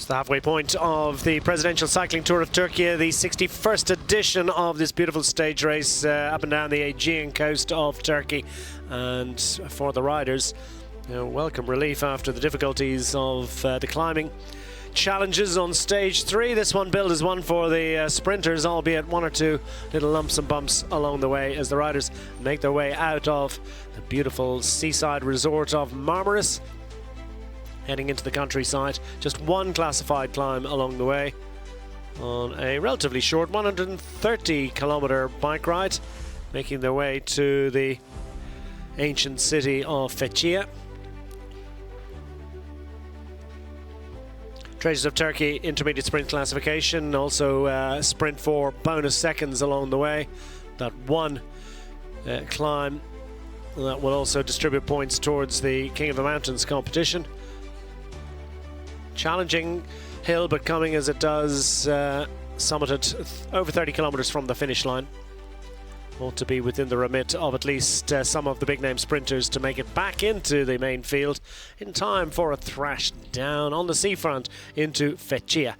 It's the halfway point of the Presidential Cycling Tour of Türkiye, the 61st edition of this beautiful stage race up and down the Aegean coast of Turkey. And for the riders, welcome relief after the difficulties of the climbing challenges on stage 3. This one billed as one for the sprinters, albeit one or two little lumps and bumps along the way as the riders make their way out of the beautiful seaside resort of Marmaris, heading into the countryside. Just one classified climb along the way on a relatively short 130-kilometer bike ride, making their way to the ancient city of Fethiye. Treasures of Turkey intermediate sprint classification, also sprint for bonus seconds along the way. That one climb that will also distribute points towards the King of the Mountains competition. Challenging hill, but coming as it does, summited over 30 kilometers from the finish line. Ought to be within the remit of at least some of the big name sprinters to make it back into the main field in time for a thrash down on the seafront into Fethiye.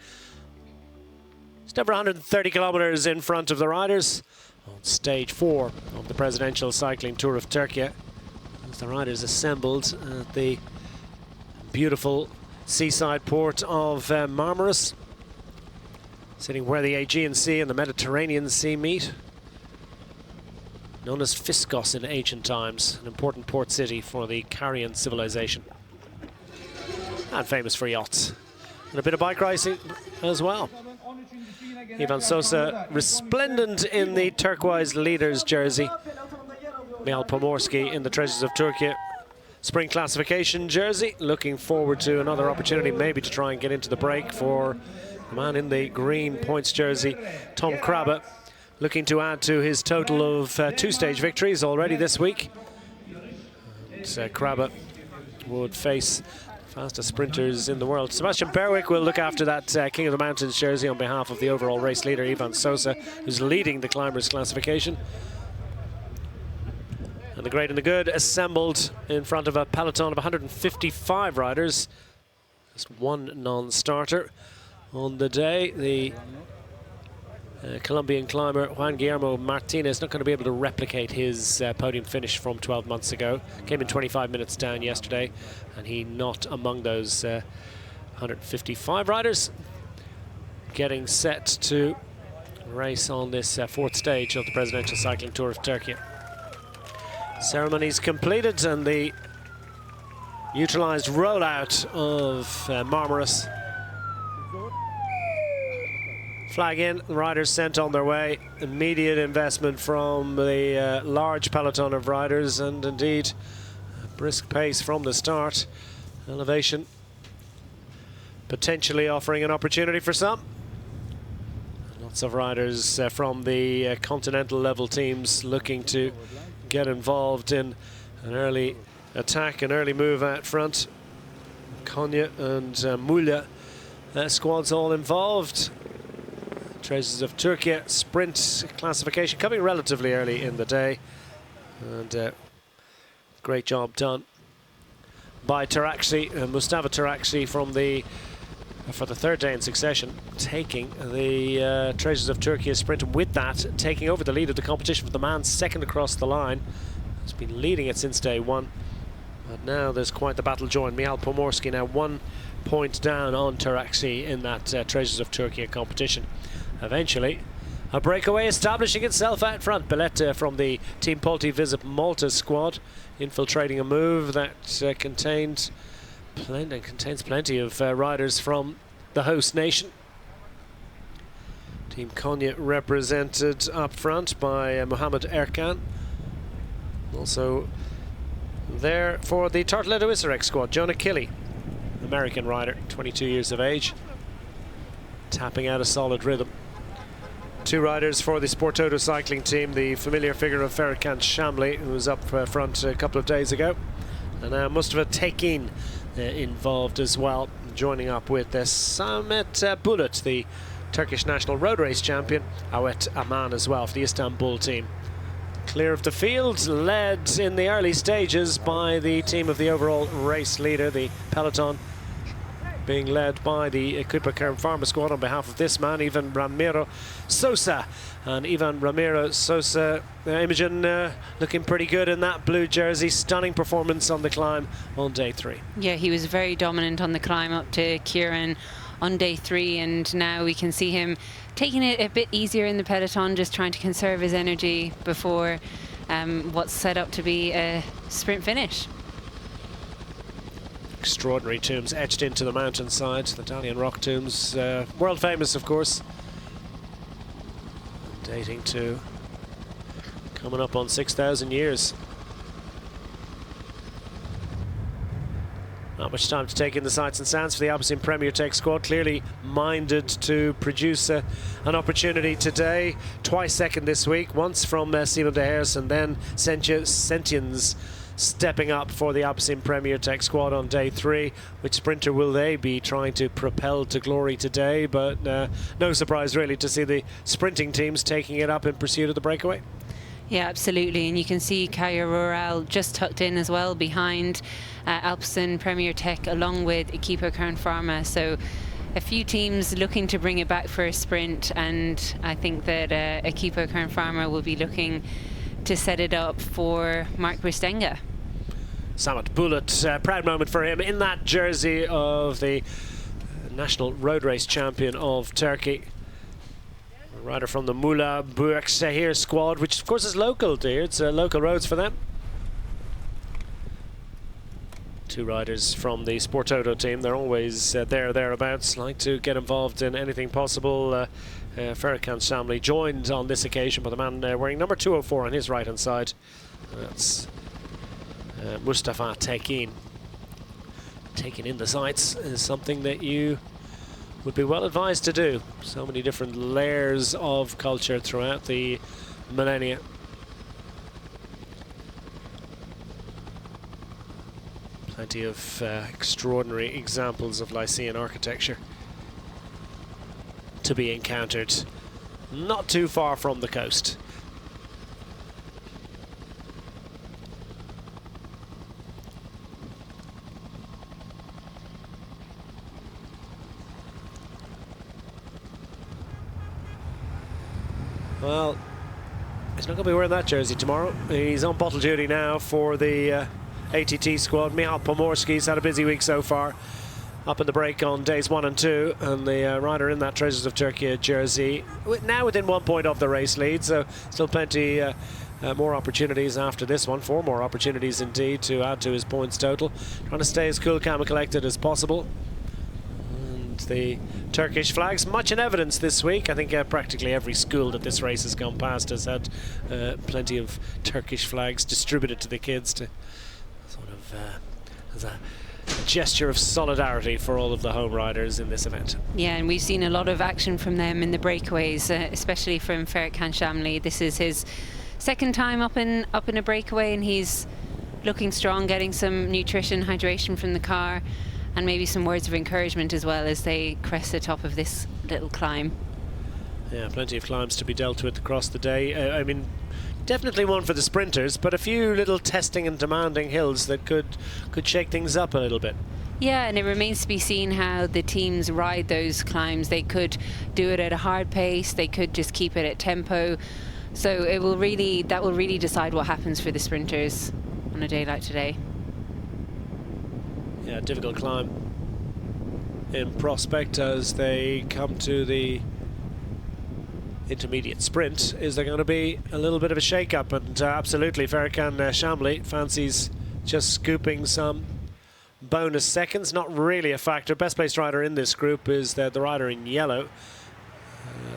Just over 130 kilometers in front of the riders on stage 4 of the Presidential Cycling Tour of Türkiye, as the riders assembled at the beautiful seaside port of Marmaris, sitting where the Aegean Sea and the Mediterranean Sea meet. Known as Fiskos in ancient times, an important port city for the Carian civilization, and famous for yachts and a bit of bike racing as well. Ivan Sosa resplendent in the turquoise leader's jersey. Michał Pomorski in the Treasures of Türkiye sprint classification jersey, looking forward to another opportunity maybe to try and get into the break for the man in the green points jersey, Tom Krabbe, looking to add to his total of 2 stage victories already this week. And Krabbe would face fastest sprinters in the world. Sebastian Berwick will look after that King of the Mountains jersey on behalf of the overall race leader, Ivan Sosa, who's leading the climbers classification. And the great and the good assembled in front of a peloton of 155 riders. Just one non-starter on the day. The Colombian climber Juan Guillermo Martinez not going to be able to replicate his podium finish from 12 months ago. Came in 25 minutes down yesterday, and he not among those 155 riders getting set to race on this 4th stage of the Presidential Cycling Tour of Türkiye. Ceremonies completed, and the utilized rollout of Marmaris. Flag in, the riders sent on their way. Immediate investment from the large peloton of riders, and indeed a brisk pace from the start. Elevation potentially offering an opportunity for some. Lots of riders from the continental level teams looking to get involved in an early attack, an early move out front. Konya and Mulya squads all involved. Treasures of Türkiye sprint classification coming relatively early in the day, and great job done by Mustafa Taraksi for the 3rd day in succession, taking the Treasures of Türkiye sprint, and with that taking over the lead of the competition for the man second across the line. He's been leading it since day 1, but now there's quite the battle joined. Michał Pomorski now 1 point down on Taraksi in that Treasures of Türkiye competition. Eventually, a breakaway establishing itself out front. Beletta from the Team Polti Visip Malta squad, infiltrating a move that contains plenty of riders from the host nation. Team Konya represented up front by Mohamed Erkan. Also there for the Tartletto Isarek squad, Jonah Killy, American rider, 22 years of age, tapping out a solid rhythm. 2 riders for the Sportoto cycling team, the familiar figure of Ferikant Shamli, who was up front a couple of days ago, and now Mustafa Tekin involved as well, joining up with Samet Bulut, the Turkish national road race champion, Awet Aman as well for the Istanbul team. Clear of the field, led in the early stages by the team of the overall race leader, the peloton, being led by the Cooper Kern Pharma squad on behalf of this man, Ivan Ramiro Sosa. And Ivan Ramiro Sosa, Imogen, looking pretty good in that blue jersey. Stunning performance on the climb on day 3. Yeah, he was very dominant on the climb up to Kieran on day 3, and now we can see him taking it a bit easier in the peloton, just trying to conserve his energy before what's set up to be a sprint finish. Extraordinary tombs etched into the mountainside, the Dalian rock tombs, world famous of course, dating to coming up on 6,000 years. Not much time to take in the sights and sounds for the Alpecin Premier Tech squad, clearly minded to produce an opportunity today. Twice second this week, once from Simon de Heers and then Sentiens stepping up for the Alpecin Premier Tech squad on day 3. Which sprinter will they be trying to propel to glory today? But no surprise really to see the sprinting teams taking it up in pursuit of the breakaway. Yeah, absolutely, and you can see Caio Rural just tucked in as well behind Alpecin Premier Tech along with Equipo Kern Pharma. So a few teams looking to bring it back for a sprint, and I think that Equipo Kern Pharma will be looking to set it up for Mark Bristenga. Samet Bulut, proud moment for him in that jersey of the national road race champion of Turkey. A rider from the Muğla Büyükşehir squad, which of course is local here. It's local roads for them. 2 riders from the Sportauto team. They're always thereabouts, like to get involved in anything possible. Ferkan Shamli joined on this occasion by the man wearing number 204 on his right hand side. That's Mustafa Tekin. Taking in the sights is something that you would be well advised to do. So many different layers of culture throughout the millennia. Plenty of extraordinary examples of Lycian architecture to be encountered not too far from the coast. Well, he's not going to be wearing that jersey tomorrow. He's on bottle duty now for the ATT squad. Michał Pomorski's had a busy week so far, up in the break on days 1 and 2, and the rider in that Treasures of Turkey jersey now within 1 point of the race lead, so still plenty more opportunities after this one. 4 more opportunities indeed to add to his points total. Trying to stay as cool, calm and collected as possible. And the Turkish flags much in evidence this week. I think practically every school that this race has gone past has had plenty of Turkish flags distributed to the kids to sort of as a gesture of solidarity for all of the home riders in this event. Yeah, and we've seen a lot of action from them in the breakaways, especially from Ferkan Shamli. This is his 2nd time up in a breakaway, and he's looking strong, getting some nutrition, hydration from the car, and maybe some words of encouragement as well as they crest the top of this little climb. Yeah, plenty of climbs to be dealt with across the day. I mean, definitely one for the sprinters, but a few little testing and demanding hills that could shake things up a little bit. Yeah, and it remains to be seen how the teams ride those climbs. They could do it at a hard pace, they could just keep it at tempo. So that will really decide what happens for the sprinters on a day like today. Yeah, difficult climb in prospect as they come to the intermediate sprint. Is there going to be a little bit of a shake-up? And absolutely, Ferkan Shamli fancies just scooping some bonus seconds. Not really a factor. Best placed rider in this group is the rider in yellow.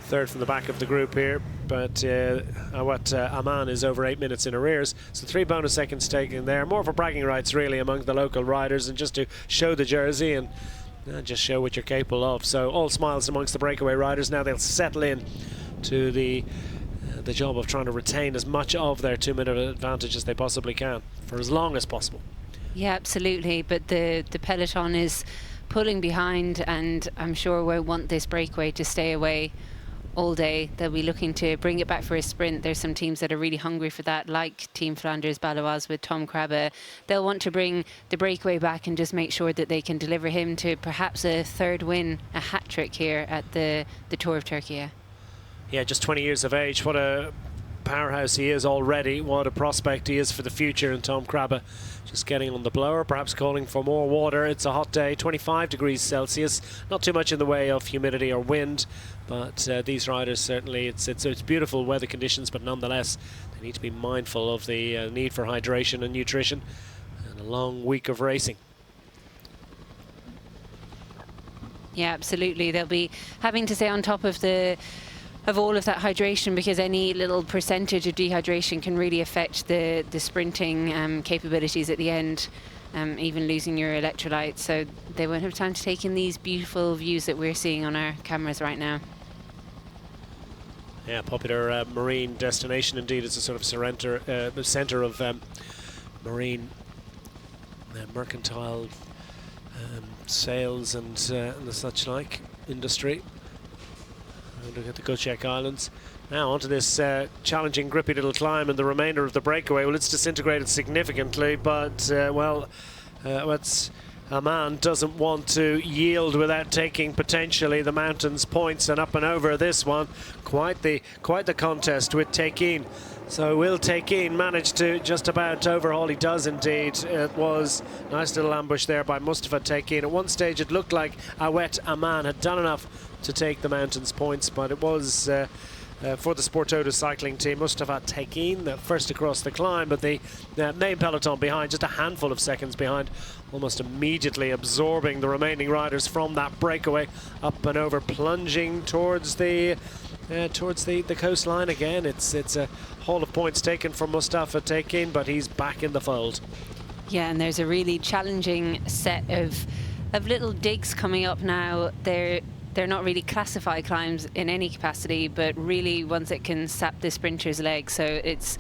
3rd from the back of the group here, but Awat Aman is over 8 minutes in arrears, so 3 bonus seconds taken there. More for bragging rights really among the local riders, and just to show the jersey and just show what you're capable of. So all smiles amongst the breakaway riders. Now they'll settle in to the job of trying to retain as much of their 2-minute advantage as they possibly can for as long as possible. Yeah, absolutely, but the peloton is pulling behind, and I'm sure won't want this breakaway to stay away all day. They'll be looking to bring it back for a sprint. There's some teams that are really hungry for that, like Team Flanders-Baloise with Tom Krabbe. They'll want to bring the breakaway back and just make sure that they can deliver him to perhaps a third win, a hat-trick here at the Tour of Türkiye. Yeah, just 20 years of age. What a powerhouse he is already. What a prospect he is for the future. And Tom Krabbe just getting on the blower, perhaps calling for more water. It's a hot day, 25 degrees Celsius. Not too much in the way of humidity or wind, but these riders certainly, it's beautiful weather conditions, but nonetheless, they need to be mindful of the need for hydration and nutrition and a long week of racing. Yeah, absolutely. They'll be having to stay on top of all of that hydration, because any little percentage of dehydration can really affect the sprinting capabilities at the end, even losing your electrolytes. So they won't have time to take in these beautiful views that we're seeing on our cameras right now. Yeah, popular marine destination indeed. It's a sort of centre of marine mercantile sales and the such like industry. Look at the Göcek Islands. Now onto this challenging, grippy little climb and the remainder of the breakaway. Well, it's disintegrated significantly, but Aman doesn't want to yield without taking potentially the mountain's points, and up and over this one. Quite the contest with Tekin. So will Tekin manage to just about overhaul? He does indeed. It was a nice little ambush there by Mustafa Tekin. At one stage it looked like Awet Aman had done enough to take the mountain's points, but it was for the Sportoda cycling team, Mustafa Tekin first across the climb, but the main peloton behind, just a handful of seconds behind, almost immediately absorbing the remaining riders from that breakaway, up and over, plunging towards the coastline again. It's a haul of points taken from Mustafa Tekin, but he's back in the fold. Yeah, and there's a really challenging set of little digs coming up now. They're not really classified climbs in any capacity, but really ones that can sap the sprinter's legs. So it's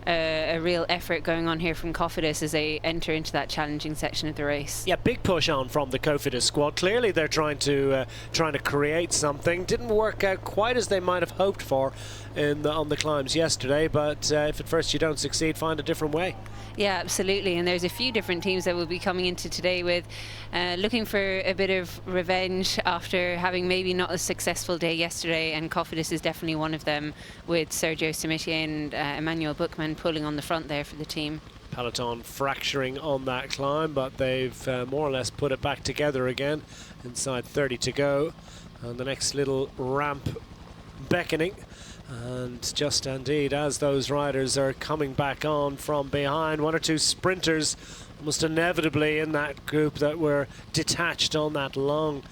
a real effort going on here from Cofidis as they enter into that challenging section of the race. Yeah, big push on from the Cofidis squad. Clearly they're trying to create something. Didn't work out quite as they might have hoped for on the climbs yesterday, but if at first you don't succeed, find a different way. Yeah, absolutely. And there's a few different teams that will be coming into today with looking for a bit of revenge after having maybe not a successful day yesterday, and Cofidis is definitely one of them, with Sergio Samitier and Emmanuel Buchmann pulling on the front there for the team. Peloton fracturing on that climb, but they've more or less put it back together again. Inside 30 to go, and the next little ramp beckoning. And just indeed, as those riders are coming back on from behind, one or two sprinters almost inevitably in that group that were detached on that long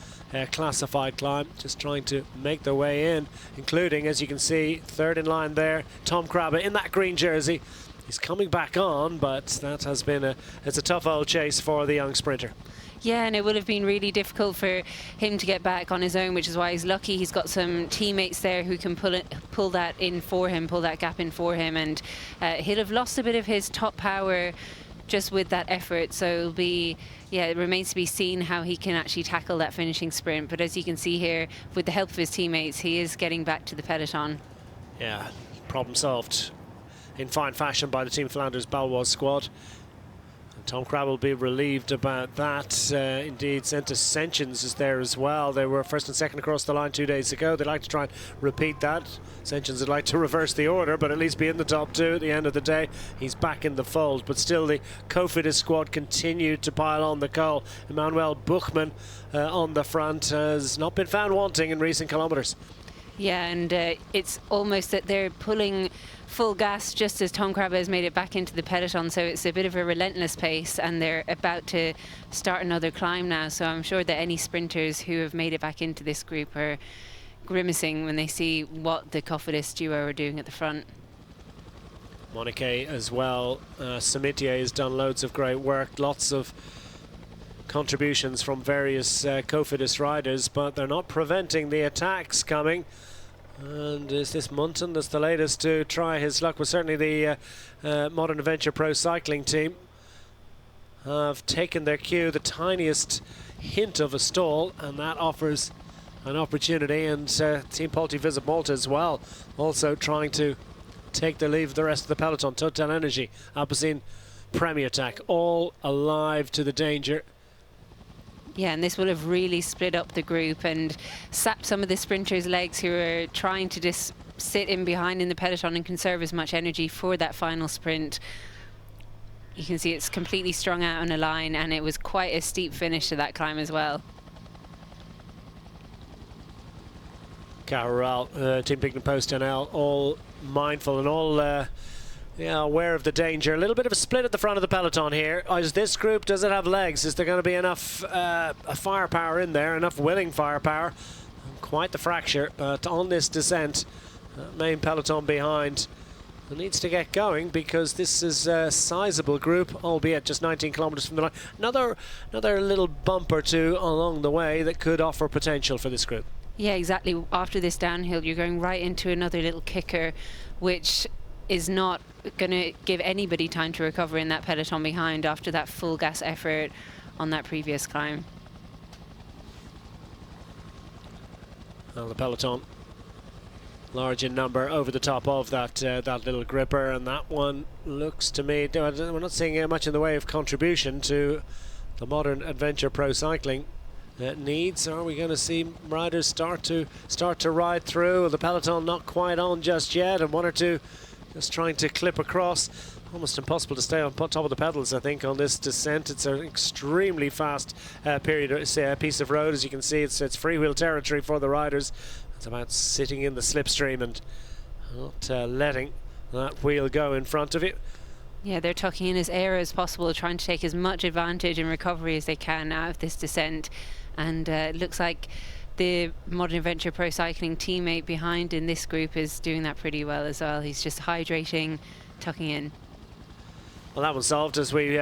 classified climb, just trying to make their way in, including, as you can see, third in line there, Tom Krabbe in that green jersey. He's coming back on, but that has been it's a tough old chase for the young sprinter. Yeah, and it would have been really difficult for him to get back on his own, which is why he's lucky he's got some teammates there who can pull that in for him, pull that gap in for him, and he'll have lost a bit of his top power just with that effort. So it'll be, yeah, it remains to be seen how he can actually tackle that finishing sprint. But as you can see here, with the help of his teammates, he is getting back to the peloton. Yeah, problem solved in fine fashion by the Team Flanders-Baloise squad. Tom Krabbe will be relieved about that. Indeed, Senta Senchens is there as well. They were first and second across the line 2 days ago. They'd like to try and repeat that. Senchens would like to reverse the order, but at least be in the top two at the end of the day. He's back in the fold, but still the Cofidis squad continued to pile on the coal. Emmanuel Buchmann on the front has not been found wanting in recent kilometres. Yeah, and it's almost that they're pulling full gas just as Tom Krabbe has made it back into the peloton, so it's a bit of a relentless pace, and they're about to start another climb now. So I'm sure that any sprinters who have made it back into this group are grimacing when they see what the Cofidis duo are doing at the front. Monique as well. Samitier has done loads of great work, lots of contributions from various Cofidis riders, but they're not preventing the attacks coming. And is this Munton that's the latest to try his luck? Well, certainly the Modern Adventure Pro Cycling team have taken their cue, the tiniest hint of a stall, and that offers an opportunity, and Team Visit Malta as well, also trying to take the lead of the rest of the peloton. Total Energy, Alpecin, Premier Tech, all alive to the danger. Yeah, and this will have really split up the group and sapped some of the sprinters' legs who are trying to just sit in behind in the peloton and conserve as much energy for that final sprint. You can see it's completely strung out on a line, and it was quite a steep finish to that climb as well. Carroll, Team Picnic Post NL, all mindful and all aware of the danger. A little bit of a split at the front of the peloton here. Is this group, does it have legs? Is there going to be enough firepower in there, enough willing firepower? Quite the fracture, but on this descent, main peloton behind needs to get going, because this is a sizable group, albeit just 19 kilometers from the line. Another little bump or two along the way that could offer potential for this group. Yeah, exactly. After this downhill, you're going right into another little kicker, which is not going to give anybody time to recover in that peloton behind after that full gas effort on that previous climb. Well, the peloton large in number over the top of that that little gripper, and that one looks to me, we're not seeing much in the way of contribution to the modern adventure pro cycling needs. Are we going to see riders start to ride through? The peloton not quite on just yet, and one or two just trying to clip across. Almost impossible to stay on top of the pedals, I think, on this descent. It's an extremely fast piece of road. As you can see, it's freewheel territory for the riders. It's about sitting in the slipstream and not letting that wheel go in front of it. Yeah, they're tucking in as air as possible, trying to take as much advantage and recovery as they can out of this descent. And it looks like the Modern Adventure Pro Cycling teammate behind in this group is doing that pretty well as well. He's just hydrating, tucking in. Well, that one's solved as we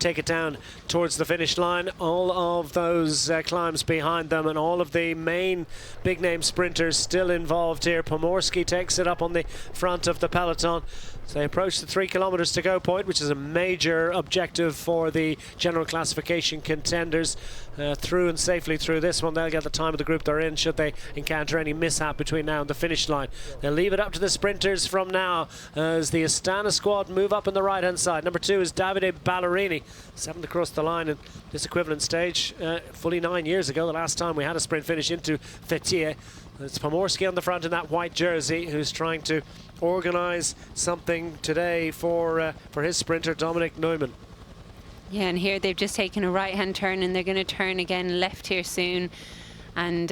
take it down towards the finish line. All of those climbs behind them, and all of the main big name sprinters still involved here. Pomorski takes it up on the front of the peloton. So they approach the 3 kilometers to go point, which is a major objective for the general classification contenders. Through and safely through this one, they'll get the time of the group they're in should they encounter any mishap between now and the finish line. They'll leave it up to the sprinters from now as the Astana squad move up on the right hand side. Number 2 is Davide Ballerini, 7th across the line in this equivalent stage. Fully 9 years ago, the last time we had a sprint finish into Fetier. It's Pomorski on the front in that white jersey, who's trying to organise something today for his sprinter Dominic Neumann. Yeah, and here they've just taken a right-hand turn, and they're going to turn again left here soon. And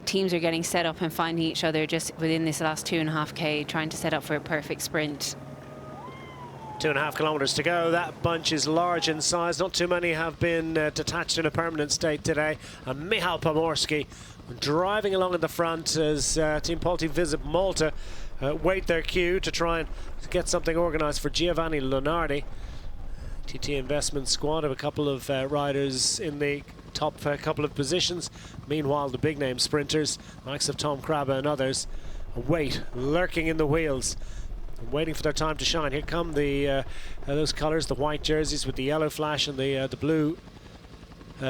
teams are getting set up and finding each other just within this last 2.5K, trying to set up for a perfect sprint. 2.5 kilometers to go. That bunch is large in size. Not too many have been detached in a permanent state today. And Michał Pomorski driving along in the front as Team Visit Malta wait their cue to try and get something organised for Giovanni Lunardi. TT Investment squad of a couple of riders in the top couple of positions. Meanwhile, the big name sprinters, likes of Tom Krabbe and others, wait, lurking in the wheels, waiting for their time to shine. Here come the those colours, the white jerseys with the yellow flash and the blue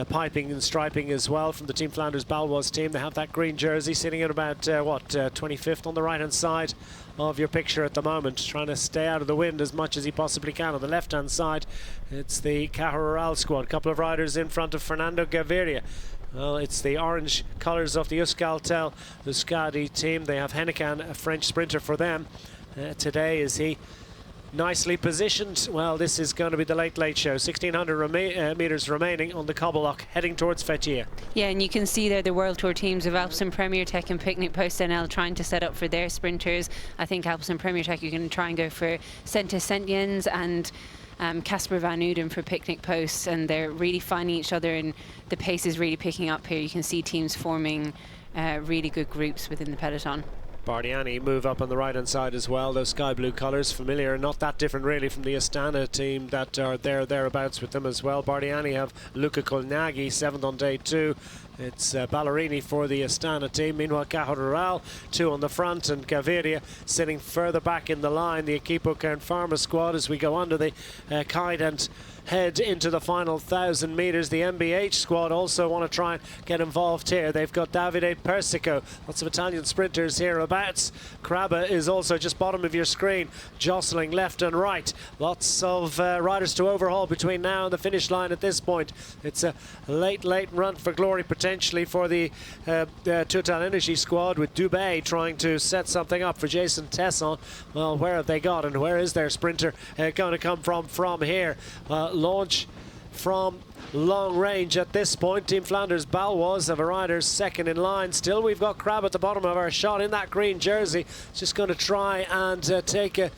piping and striping as well from the Team Flanders Balwas team. They have that green jersey sitting at about 25th on the right hand side of your picture at the moment, trying to stay out of the wind as much as he possibly can. On the left hand side, it's the Caja Rural squad, a couple of riders in front of Fernando Gaviria. Well, it's the orange colours of the Euskaltel Euskadi team. They have Hennekan, a French sprinter for them. Today, is he nicely positioned? Well, this is going to be the late show. 1,600 meters remaining on the cobble lock, heading towards Fetier. Yeah, and you can see there the World Tour teams of Alpecin, Premier Tech and Picnic Post NL trying to set up for their sprinters. I think Alpecin, Premier Tech, you can try and go for Sente Sentjens and Casper Van Uden for Picnic Post, and they're really finding each other, and the pace is really picking up here. You can see teams forming really good groups within the peloton. Bardiani move up on the right hand side as well. Those sky blue colours, familiar, not that different really from the Astana team that are thereabouts with them as well. Bardiani have Luca Colnaghi, 7th on day 2. It's Ballerini for the Astana team. Meanwhile, Caja Rural, 2 on the front, and Gaviria sitting further back in the line. The Equipo Kern squad as we go under the kite and head into the final 1,000 metres. The MBH squad also want to try and get involved here. They've got Davide Persico, lots of Italian sprinters hereabouts. Krabbe is also just bottom of your screen, jostling left and right. Lots of riders to overhaul between now and the finish line at this point. It's a late run for glory potentially for the Total Energy squad, with Dubé trying to set something up for Jason Tesson. Well, where have they got, and where is their sprinter going to come from here? Launch from long range at this point. Team Flanders Baloise have a rider second in line. Still, we've got Krabbe at the bottom of our shot in that green jersey. Just going to try and take a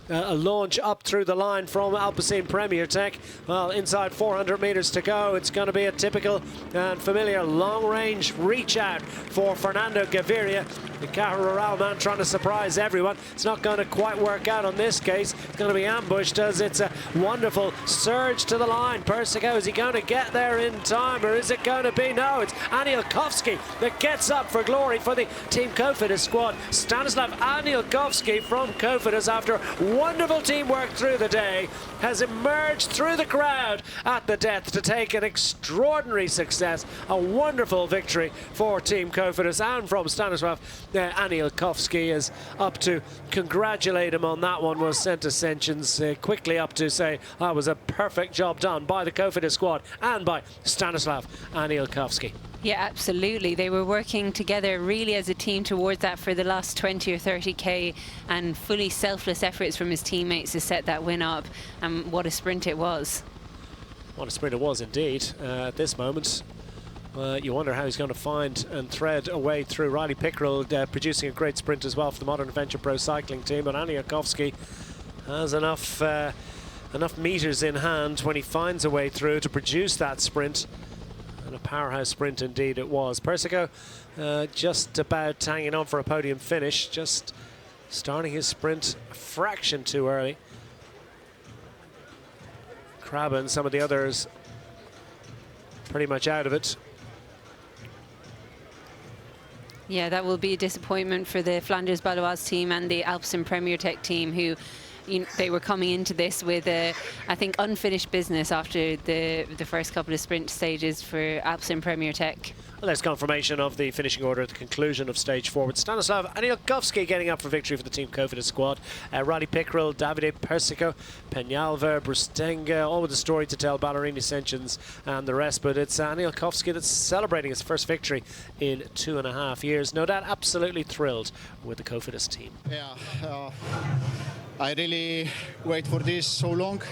launch up through the line from Alpecin Premier Tech. Well, inside 400 metres to go. It's going to be a typical and familiar long-range reach out for Fernando Gaviria. The Caja Rural man trying to surprise everyone. It's not going to quite work out on this case. It's going to be ambushed as it's a wonderful surge to the line. Persico, is he going to get there in time, or is it going to be? No, it's Anielkowski that gets up for glory for the Team Cofidis squad. Stanislav Anielkowski from Cofidis, after wonderful teamwork through the day, has emerged through the crowd at the death to take an extraordinary success. A wonderful victory for Team Cofidis, and from Stanislav Anielkowski is up to congratulate him on that one. Was sent ascensions quickly up to say that was a perfect job done by the Cofidis squad and by Stanislav Anielkowski. Yeah, absolutely. They were working together really as a team towards that for the last 20 or 30k, and fully selfless efforts from his teammates to set that win up. And what a sprint it was. What a sprint it was indeed. At this moment, you wonder how he's going to find and thread a way through. Riley Pickrell producing a great sprint as well for the Modern Adventure Pro cycling team, but Anielkowski has enough meters in hand when he finds a way through to produce that sprint. And a powerhouse sprint indeed it was. Persico just about hanging on for a podium finish, just starting his sprint a fraction too early. Krabbe and some of the others pretty much out of it. Yeah, that will be a disappointment for the Flanders Baloise team and the Alpecin Premier Tech team, who they were coming into this with, I think, unfinished business after the first couple of sprint stages for Alpecin Premier Tech. Well, there's confirmation of the finishing order at the conclusion of stage 4, with Stanislav Anielkowski getting up for victory for the Team Cofidis squad. Riley Pickrell, Davide Persico, Peñalver, Brustenga, all with a story to tell, Ballerini, Ascensions and the rest. But it's Anielkowski that's celebrating his first victory in 2.5 years. No doubt absolutely thrilled with the Cofidis team. Yeah, I really wait for this so long.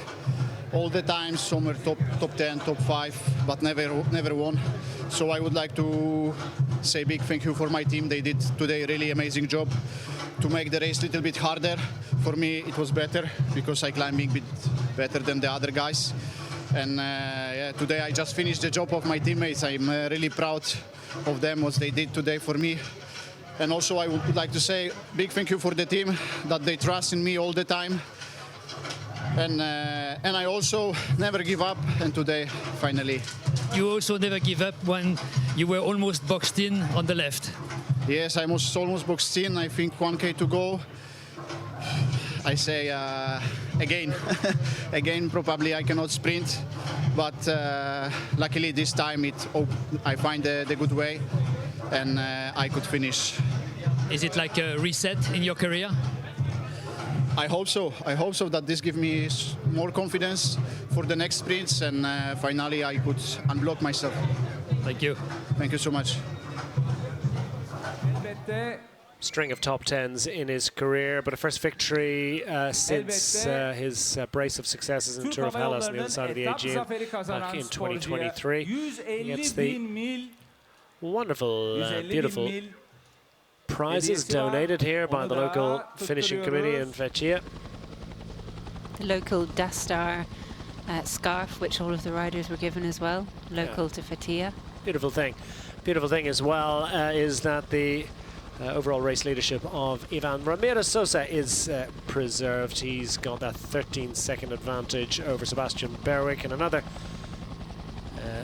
All the time, somewhere top 10, top 5, but never won. So I would like to say big thank you for my team. They did today a really amazing job to make the race a little bit harder. For me, it was better because I climbing a bit better than the other guys. And yeah, today I just finished the job of my teammates. I'm really proud of them, what they did today for me. And also I would like to say big thank you for the team, that they trust in me all the time. And I also never give up, and today, finally. You also never give up when you were almost boxed in on the left. Yes, I was almost boxed in. I think 1K to go. I say again, again, probably I cannot sprint, but luckily this time I find the good way, and I could finish. Is it like a reset in your career? I hope so. I hope so, that this gives me more confidence for the next sprints, and finally I could unblock myself. Thank you. Thank you so much. String of top 10s in his career, but a first victory since his brace of successes in the Tour of Hellas on the other side of the Aegean back in 2023. He gets the wonderful, beautiful prizes donated here by the local finishing committee in Fetia. The local Dastar scarf, which all of the riders were given as well, local to Fetia. Beautiful thing. Beautiful thing as well is that the overall race leadership of Ivan Ramirez Sosa is preserved. He's got that 13-second advantage over Sebastian Berwick, and another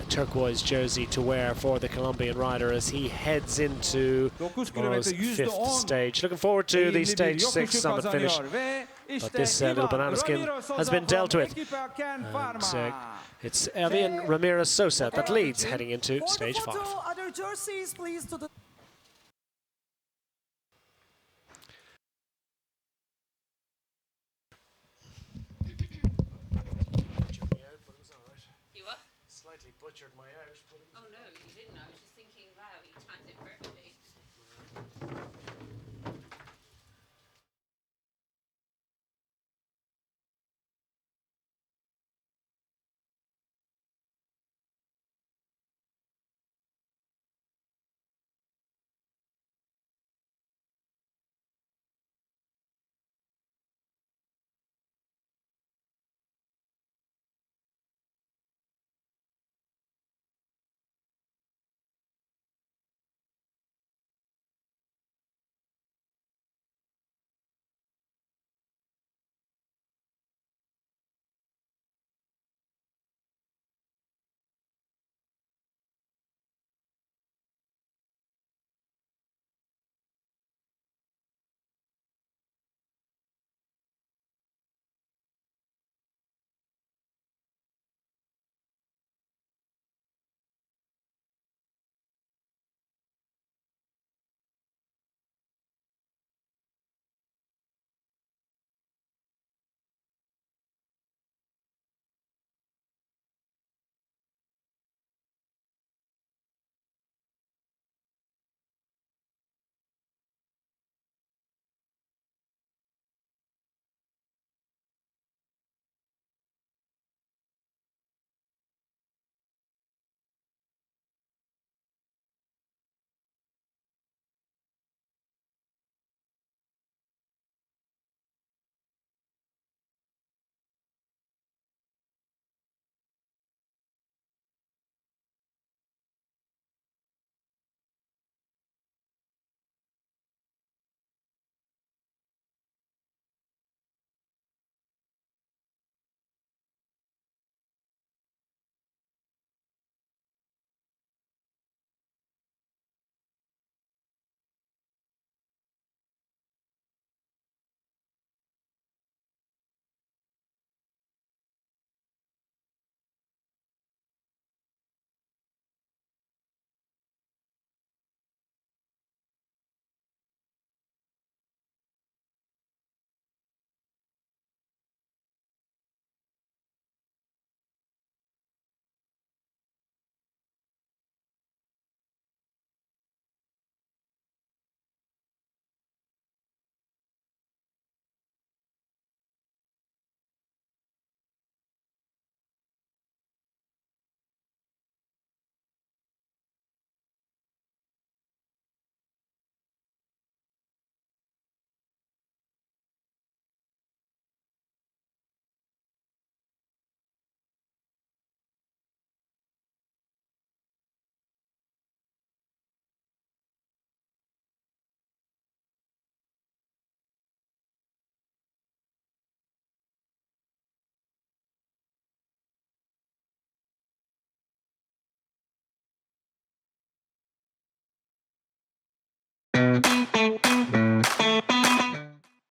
turquoise jersey to wear for the Colombian rider as he heads into tomorrow's 5th stage. Looking forward to the stage 6 summit finish, but this little banana skin has been dealt with. And it's Evian Ramirez Sosa that leads heading into stage 5. Other jerseys, please, to the Slightly butchered my out. Oh no, you didn't. I was just thinking, wow, you timed it perfectly.